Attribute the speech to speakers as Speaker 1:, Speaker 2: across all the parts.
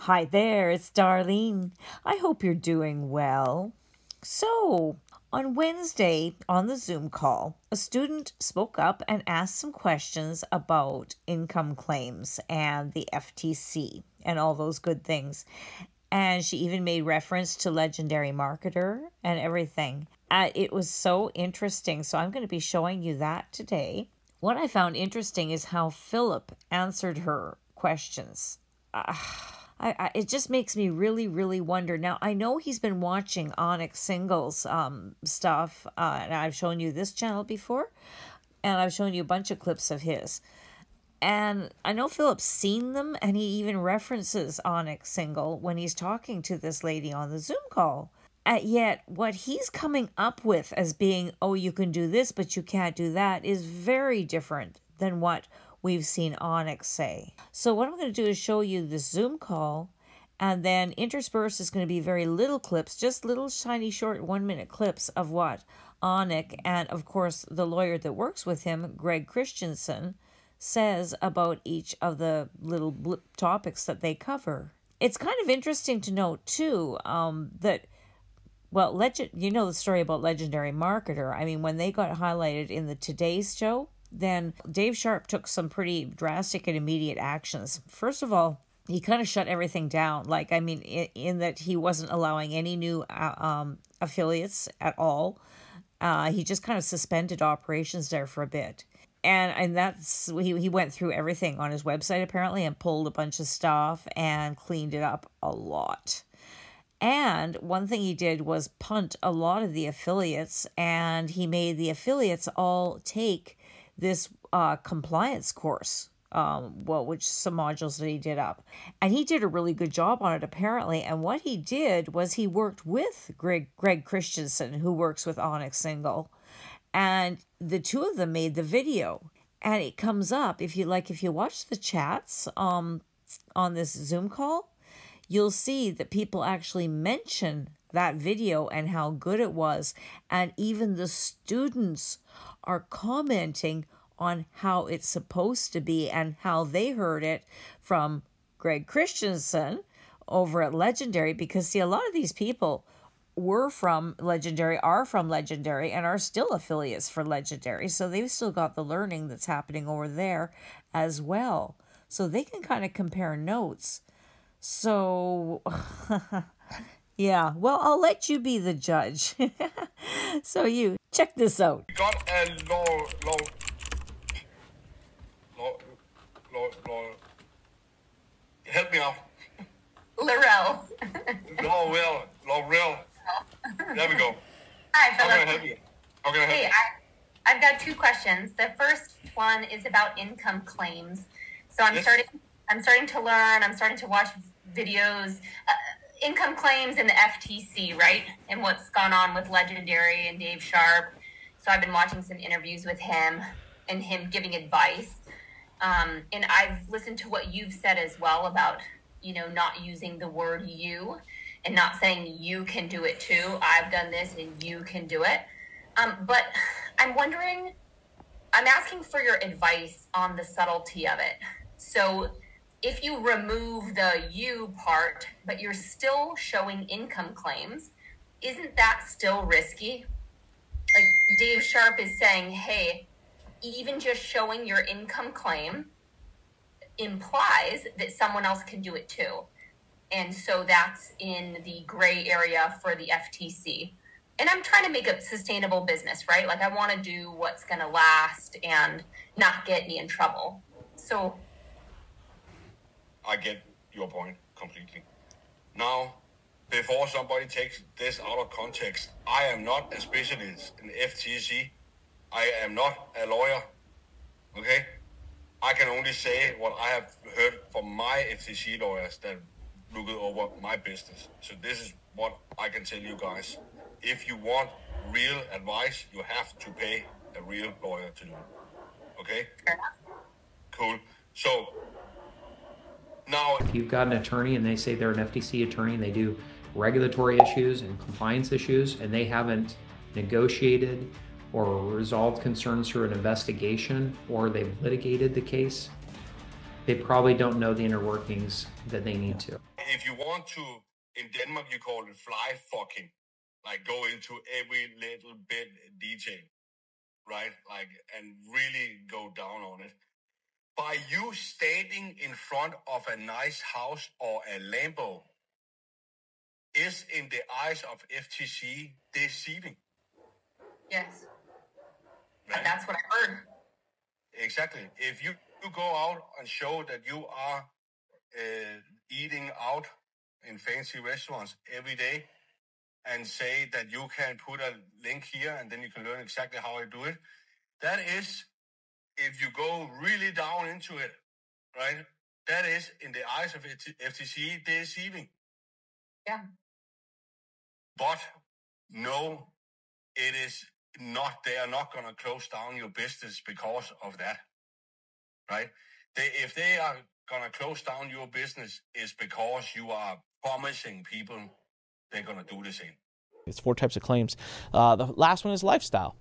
Speaker 1: Hi there, it's Darlene. I hope you're doing well. So, on Wednesday on the Zoom call, a student spoke up and asked some questions about income claims and the FTC and all those good things. And she even made reference to Legendary Marketer and everything. It was so interesting. So, I'm going to be showing you that today. What I found interesting is how Philip answered her questions. It just makes me really, really wonder. Now, I know he's been watching Onyx Singles stuff, and I've shown you this channel before, and I've shown you a bunch of clips of his. And I know Philip's seen them, and he even references Onyx Single when he's talking to this lady on the Zoom call. Yet, what he's coming up with as being, oh, you can do this, but you can't do that, is very different than what we've seen Onyx say. So what I'm going to do is show you this Zoom call, and then interspersed is going to be very little clips, just little tiny short 1-minute clips of what Onyx and of course the lawyer that works with him, Greg Christensen, says about each of the little topics that they cover. It's kind of interesting to note too that, well, you know the story about Legendary Marketer. I mean, when they got highlighted in the Today's show, then Dave Sharp took some pretty drastic and immediate actions. First of all, he kind of shut everything down. Like, I mean, in that he wasn't allowing any new affiliates at all. He just kind of suspended operations there for a bit. And that's, he went through everything on his website apparently and pulled a bunch of stuff and cleaned it up a lot. And one thing he did was punt a lot of the affiliates, and he made the affiliates all take this compliance course, which some modules that he did up. And he did a really good job on it, apparently. And what he did was he worked with Greg Christensen, who works with Onyx Single. And the two of them made the video. And it comes up, if you watch the chats on this Zoom call, you'll see that people actually mention that video and how good it was. And even the students are commenting on how it's supposed to be and how they heard it from Greg Christensen over at Legendary. Because, see, a lot of these people are from Legendary, and are still affiliates for Legendary. So they've still got the learning that's happening over there as well. So they can kind of compare notes. So, yeah, well, I'll let you be the judge. So you, check this out.
Speaker 2: Got a help me out.
Speaker 3: Laurel.
Speaker 2: Laurel. There we go.
Speaker 3: Hi,
Speaker 2: How
Speaker 3: Philip.
Speaker 2: can I help you? How can I help you?
Speaker 3: I've got two questions. The first one is about income claims. So I'm starting to learn. I'm starting to watch videos, income claims and the FTC, right? And what's gone on with Legendary and Dave Sharp. So I've been watching some interviews with him and him giving advice. And I've listened to what you've said as well about, not using the word you and not saying you can do it too. I've done this and you can do it. But I'm asking for your advice on the subtlety of it. So if you remove the you part, but you're still showing income claims, isn't that still risky? Like Dave Sharp is saying, hey, even just showing your income claim implies that someone else can do it too. And so that's in the gray area for the FTC. And I'm trying to make a sustainable business, right? Like I want to do what's going to last and not get me in trouble. So
Speaker 2: I get your point completely. Now, before somebody takes this out of context, I am not a specialist in FTC. I am not a lawyer, okay? I can only say what I have heard from my FTC lawyers that look over my business. So this is what I can tell you guys. If you want real advice, you have to pay a real lawyer to do it, okay? Cool. So now,
Speaker 4: if you've got an attorney and they say they're an FTC attorney and they do regulatory issues and compliance issues and they haven't negotiated or resolved concerns through an investigation or they've litigated the case, they probably don't know the inner workings that they need to.
Speaker 2: If you want to, in Denmark, you call it fly fucking, like go into every little bit detail, right? Like, and really go down on it. By you standing in front of a nice house or a Lambo is, in the eyes of FTC, deceiving.
Speaker 3: Yes.
Speaker 2: Right?
Speaker 3: That's what I heard.
Speaker 2: Exactly. If you go out and show that you are eating out in fancy restaurants every day and say that you can put a link here and then you can learn exactly how I do it, that is, if you go really down into it, right, that is, in the eyes of FTC, deceiving.
Speaker 3: Yeah.
Speaker 2: But no, it is not. They are not going to close down your business because of that, right? If they are going to close down your business, it's because you are promising people they're going to do the same.
Speaker 5: It's 4 types of claims. The last one is lifestyle.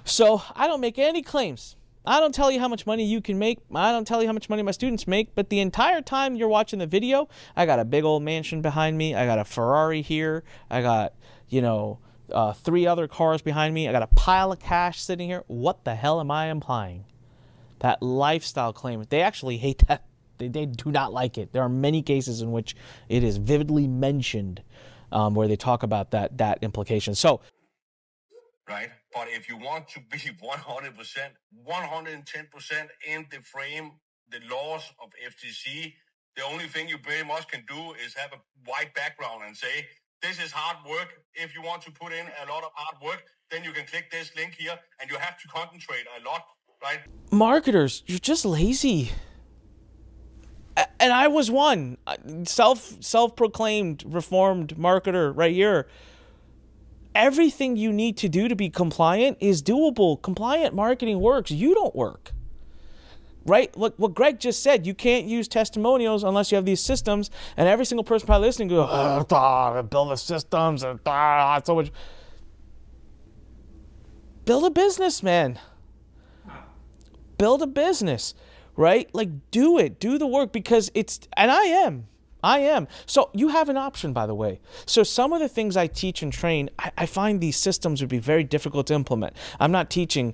Speaker 5: So I don't make any claims. I don't tell you how much money you can make. I don't tell you how much money my students make. But the entire time you're watching the video, I got a big old mansion behind me. I got a Ferrari here. I got, 3 other cars behind me. I got a pile of cash sitting here. What the hell am I implying? That lifestyle claim. They actually hate that. They do not like it. There are many cases in which it is vividly mentioned where they talk about that implication. So,
Speaker 2: right? But if you want to be 100%, 110% in the frame, the laws of FTC, the only thing you very much can do is have a white background and say, this is hard work. If you want to put in a lot of hard work, then you can click this link here and you have to concentrate a lot, right?
Speaker 5: Marketers, you're just lazy. And I was one, self-proclaimed reformed marketer right here. Everything you need to do to be compliant is doable. Compliant marketing works. You don't work. Right? What Greg just said, you can't use testimonials unless you have these systems, and every single person probably listening goes, build the systems, so much. Build a business, man. Build a business, right? Like, do it. Do the work, because and I am. So you have an option, by the way. So some of the things I teach and train, I find these systems would be very difficult to implement. I'm not teaching,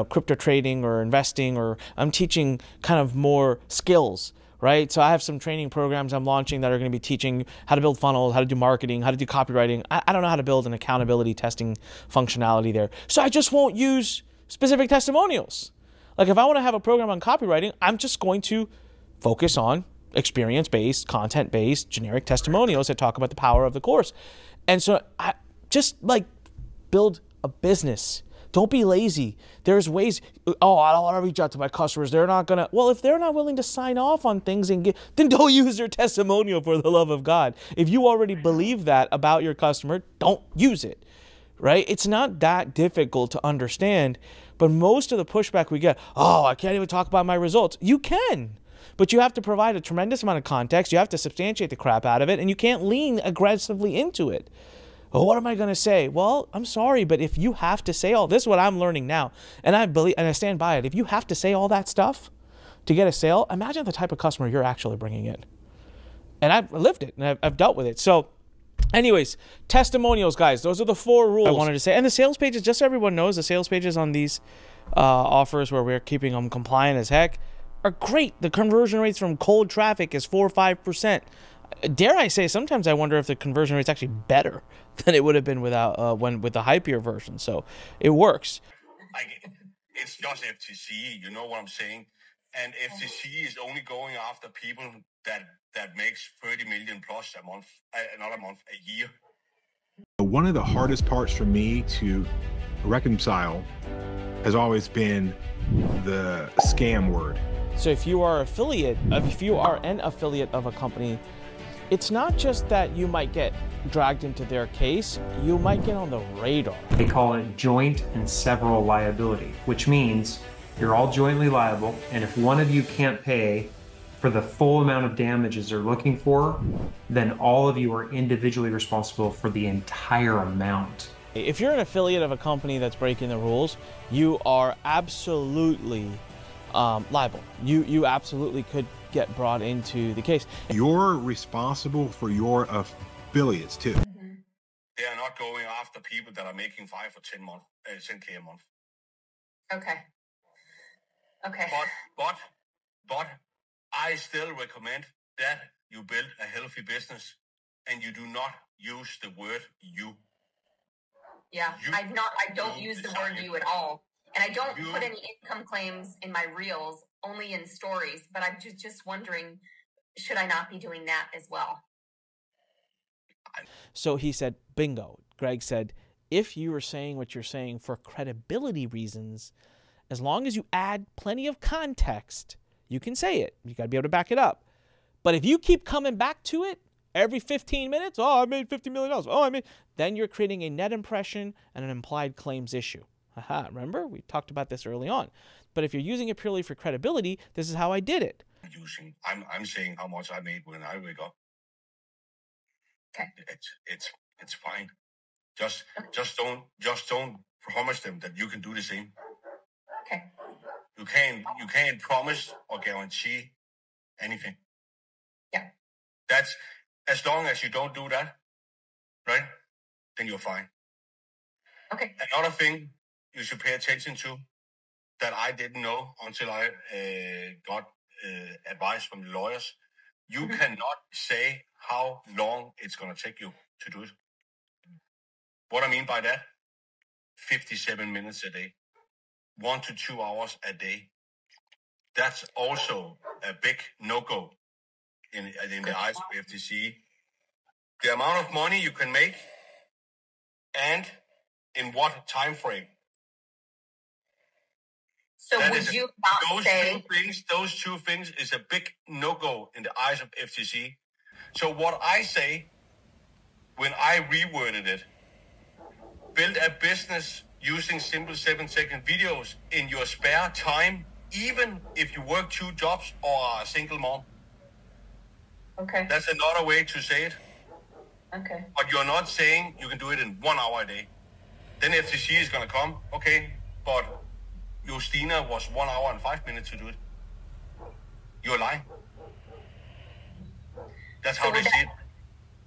Speaker 5: crypto trading or investing, or I'm teaching kind of more skills, right? So I have some training programs I'm launching that are going to be teaching how to build funnels, how to do marketing, how to do copywriting. I don't know how to build an accountability testing functionality there. So I just won't use specific testimonials. Like, if I want to have a program on copywriting, I'm just going to focus on experience-based, content-based, generic testimonials that talk about the power of the course. And so I just build a business. Don't be lazy. There's ways. Oh, I don't want to reach out to my customers. They're not going to. Well, if they're not willing to sign off on things then don't use their testimonial, for the love of God. If you already believe that about your customer, don't use it. Right? It's not that difficult to understand. But most of the pushback we get, I can't even talk about my results. You can. But you have to provide a tremendous amount of context. You have to substantiate the crap out of it, and you can't lean aggressively into it. Well, what am I going to say? Well, I'm sorry, but if you have to say this is what I'm learning now, and I believe, and I stand by it. If you have to say all that stuff to get a sale, imagine the type of customer you're actually bringing in. And I've lived it, and I've dealt with it. So, anyways, testimonials, guys. Those are the 4 rules I wanted to say. And the sales pages, just so everyone knows, the sales pages on these offers where we're keeping them compliant as heck are great. The conversion rates from cold traffic is 4 or 5%. Dare I say, sometimes I wonder if the conversion rate's actually better than it would have been without with the hypier version. So it works.
Speaker 2: It's just FTC, you know what I'm saying? And FTC is only going after people that makes 30 million plus a month, not a month, a year.
Speaker 6: One of the hardest parts for me to reconcile has always been the scam word.
Speaker 5: So if you are an affiliate of a company, it's not just that you might get dragged into their case, you might get on the radar.
Speaker 4: They call it joint and several liability, which means you're all jointly liable, and if one of you can't pay for the full amount of damages they're looking for, then all of you are individually responsible for the entire amount.
Speaker 5: If you're an affiliate of a company that's breaking the rules, you are absolutely liable. You absolutely could get brought into the case.
Speaker 6: You're responsible for your affiliates too.
Speaker 2: They are not going after people that are making 5 or 10K a month.
Speaker 3: Okay. Okay.
Speaker 2: But I still recommend that you build a healthy business and you do not use the word you.
Speaker 3: Yeah, I don't use the word you at all. And I don't put any income claims in my reels, only in stories. But I'm just wondering, should I not be doing that as well?
Speaker 5: So he said, bingo. Greg said, if you are saying what you're saying for credibility reasons, as long as you add plenty of context, you can say it. You got to be able to back it up. But if you keep coming back to it every 15 minutes, oh, I made $50 million. Oh, then you're creating a net impression and an implied claims issue. Haha, remember? We talked about this early on. But if you're using it purely for credibility, this is how I did it.
Speaker 2: I'm saying how much I made when I wake up.
Speaker 3: Okay.
Speaker 2: It's fine. Just don't promise them that you can do the same.
Speaker 3: Okay.
Speaker 2: You can't promise or guarantee anything.
Speaker 3: Yeah.
Speaker 2: That's as long as you don't do that, right? Then you're fine.
Speaker 3: Okay.
Speaker 2: Another thing you should pay attention to that I didn't know until I got advice from the lawyers. You cannot say how long it's going to take you to do it. What I mean by that, 57 minutes a day, 1 to 2 hours a day. That's also a big no-go in the eyes of FTC. The amount of money you can make and in what time frame.
Speaker 3: So would you not say
Speaker 2: those two things is a big no-go in the eyes of FTC. So what I say when I reworded it, build a business using simple 7-second videos in your spare time, even if you work 2 jobs or are a single mom.
Speaker 3: Okay.
Speaker 2: That's another way to say it.
Speaker 3: Okay.
Speaker 2: But you're not saying you can do it in 1 hour a day. Then FTC is going to come, okay, but Justina was 1 hour and 5 minutes to do it. You're lying. That's how they see it.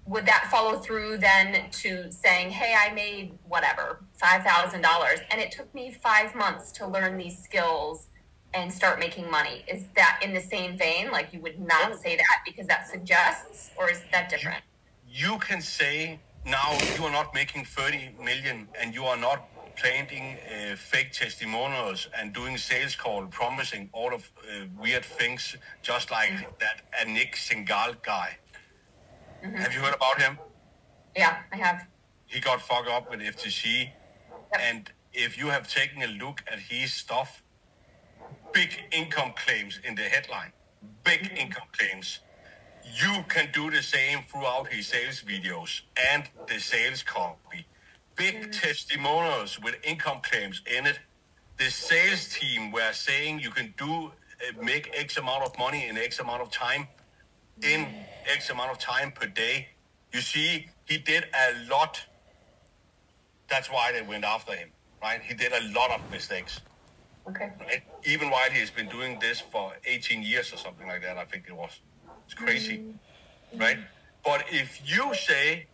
Speaker 3: Would that follow through then to saying, hey, I made whatever, $5,000, and it took me 5 months to learn these skills and start making money? Is that in the same vein? Like you would not say that because that suggests, or is that different?
Speaker 2: You can say now you are not making 30 million and you are not planting fake testimonials and doing sales call, promising all of weird things, just like that Nick Singal guy. Have you heard about him?
Speaker 3: Yeah, I have.
Speaker 2: He got fucked up with FTC. Yep. And if you have taken a look at his stuff, big income claims in the headline, big income claims. You can do the same throughout his sales videos and the sales copy. Big testimonials with income claims in it. The sales team were saying you can do make X amount of money in X amount of time, in X amount of time per day. You see, he did a lot. That's why they went after him, right? He did a lot of mistakes.
Speaker 3: Okay.
Speaker 2: Right? Even while he has been doing this for 18 years or something like that, I think it was. It's crazy, right? But if you say,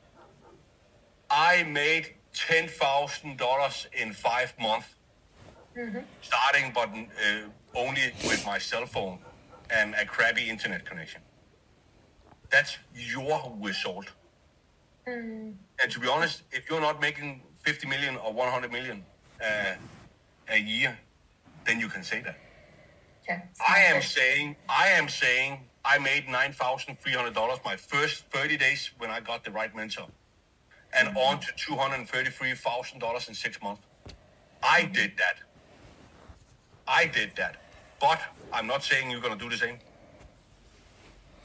Speaker 2: I made $10,000 in 5 months, starting but only with my cell phone and a crappy internet connection, that's your result. And to be honest, if you're not making 50 million or 100 million a year, then you can say that.
Speaker 3: Okay.
Speaker 2: I am saying I made $9,300 my first 30 days when I got the right mentor, and on to $233,000 in 6 months. I did that. But I'm not saying you're going to do the same.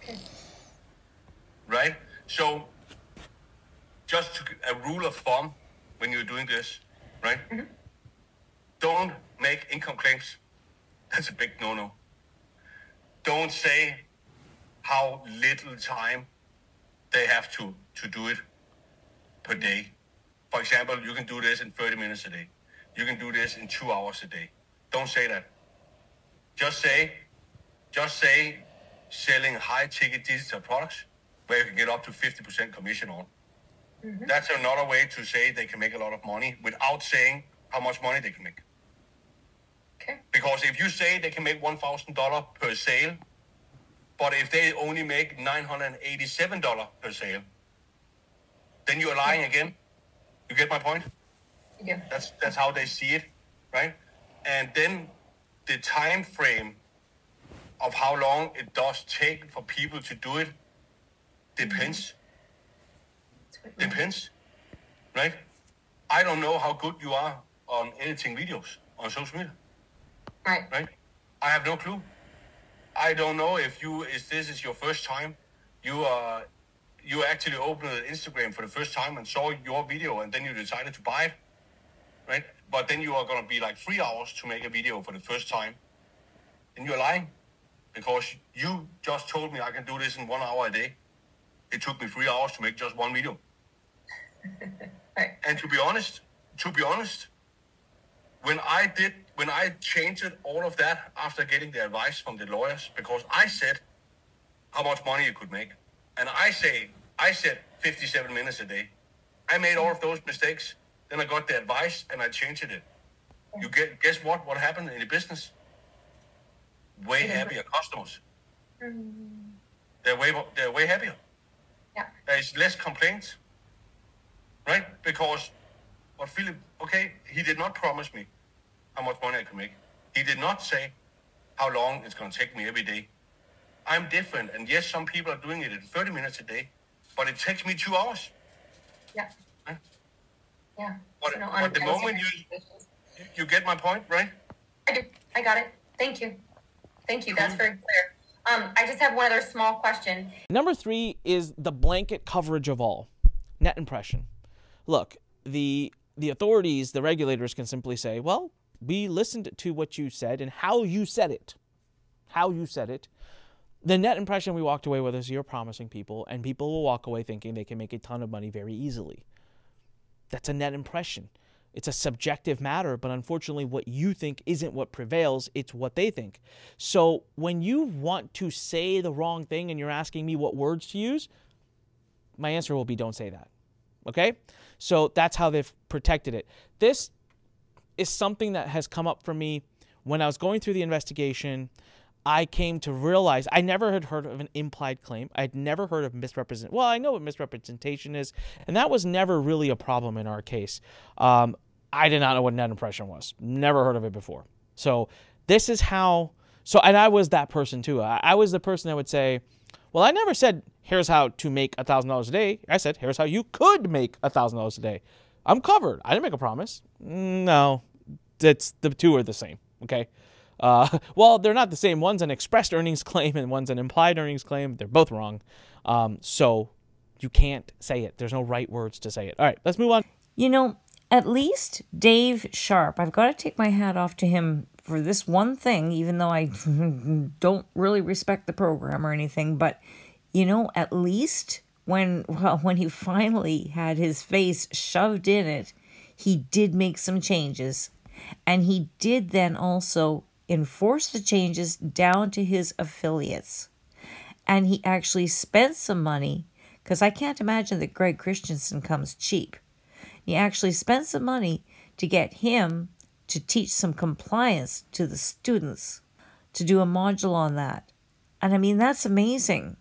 Speaker 3: Okay.
Speaker 2: Right? So, just a rule of thumb when you're doing this, right? Don't make income claims. That's a big no-no. Don't say how little time they have to do it per day. For example, you can do this in 30 minutes a day. You can do this in 2 hours a day. Don't say that. Just say selling high-ticket digital products where you can get up to 50% commission on. That's another way to say they can make a lot of money without saying how much money they can make.
Speaker 3: Okay.
Speaker 2: Because if you say they can make $1,000 per sale, but if they only make $987 per sale, then you are lying again. You get my point?
Speaker 3: Yeah.
Speaker 2: That's how they see it, right? And then the time frame of how long it does take for people to do it depends. Depends, right? I don't know how good you are on editing videos on social media. Right? I have no clue. I don't know if this is your first time. You actually opened Instagram for the first time and saw your video and then you decided to buy it, right? But then you are going to be like 3 hours to make a video for the first time. And you're lying because you just told me I can do this in 1 hour a day. It took me 3 hours to make just one video.
Speaker 3: Right.
Speaker 2: And to be honest, when I changed all of that after getting the advice from the lawyers, because I said how much money you could make, and I said 57 minutes a day. I made all of those mistakes. Then I got the advice and I changed it. Guess what? What happened in the business? Way happier customers. They're way happier.
Speaker 3: Yeah.
Speaker 2: There's less complaints, right? Because what Philip, okay, he did not promise me how much money I could make. He did not say how long it's going to take me every day. I'm different, and yes, some people are doing it in 30 minutes a day, but it takes me 2 hours.
Speaker 3: Yeah.
Speaker 2: Right?
Speaker 3: Yeah.
Speaker 2: But the moment you get my point, right?
Speaker 3: I do. I got it. Thank you. That's very clear. I just have one other small question.
Speaker 5: Number 3 is the blanket coverage of all. Net impression. Look, the authorities, the regulators can simply say, well, we listened to what you said and how you said it. The net impression we walked away with is you're promising people, and people will walk away thinking they can make a ton of money very easily. That's a net impression. It's a subjective matter, but unfortunately what you think isn't what prevails, it's what they think. So when you want to say the wrong thing and you're asking me what words to use, my answer will be don't say that. Okay? So that's how they've protected it. This is something that has come up for me when I was going through the investigation. I came to realize I never had heard of an implied claim. I'd never heard of misrepresentation. Well, I know what misrepresentation is, and that was never really a problem in our case. I did not know what net impression was. Never heard of it before. So this is how, and I was that person too. I was the person that would say, well, I never said, here's how to make $1,000 a day. I said, here's how you could make $1,000 a day. I'm covered. I didn't make a promise. No, the two are the same. Okay. Well, they're not the same. One's an expressed earnings claim and one's an implied earnings claim. They're both wrong. So you can't say it. There's no right words to say it. All right, let's move on.
Speaker 1: You know, at least Dave Sharp, I've got to take my hat off to him for this one thing, even though I don't really respect the program or anything. But, you know, at least when he finally had his face shoved in it, he did make some changes. And he did then also enforce the changes down to his affiliates. And he actually spent some money, because I can't imagine that Greg Christensen comes cheap. He actually spent some money to get him to teach some compliance to the students, to do a module on that. And I mean, that's amazing.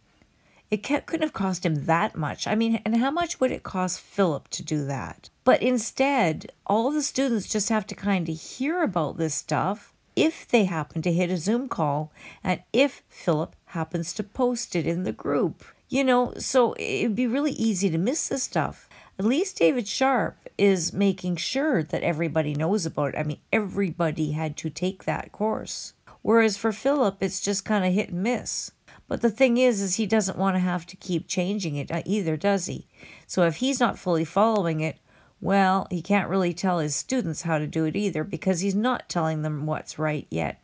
Speaker 1: It couldn't have cost him that much. I mean, and how much would it cost Philip to do that? But instead, all the students just have to kind of hear about this stuff if they happen to hit a Zoom call and if Philip happens to post it in the group. You know, so it'd be really easy to miss this stuff. At least David Sharp is making sure that everybody knows about it. I mean, everybody had to take that course. Whereas for Philip, it's just kind of hit and miss. But the thing is he doesn't want to have to keep changing it either, does he? So if he's not fully following it, well, he can't really tell his students how to do it either, because he's not telling them what's right yet.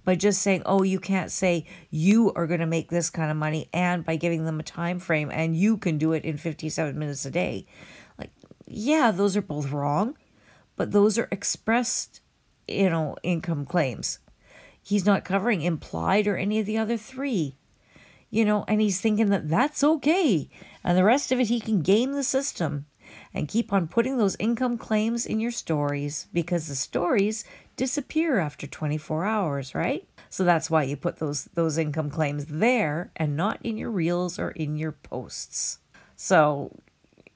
Speaker 1: By just saying, oh, you can't say you are going to make this kind of money, and by giving them a time frame, and you can do it in 57 minutes a day. Like, yeah, those are both wrong, but those are expressed, income claims. he's not covering implied or any of the other three. And he's thinking that that's okay. And the rest of it, he can game the system and keep on putting those income claims in your stories, because the stories disappear after 24 hours, right? So that's why you put those income claims there and not in your reels or in your posts. So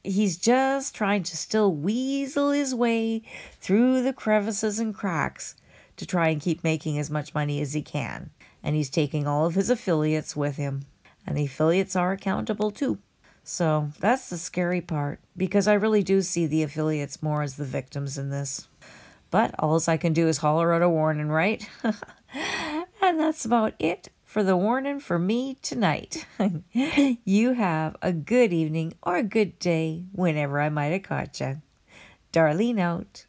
Speaker 1: he's just trying to still weasel his way through the crevices and cracks to try and keep making as much money as he can. And he's taking all of his affiliates with him. And the affiliates are accountable too. So that's the scary part, because I really do see the affiliates more as the victims in this. But all I can do is holler out a warning, right? And that's about it for the warning for me tonight. You have a good evening or a good day whenever I might have caught you. Darlene out.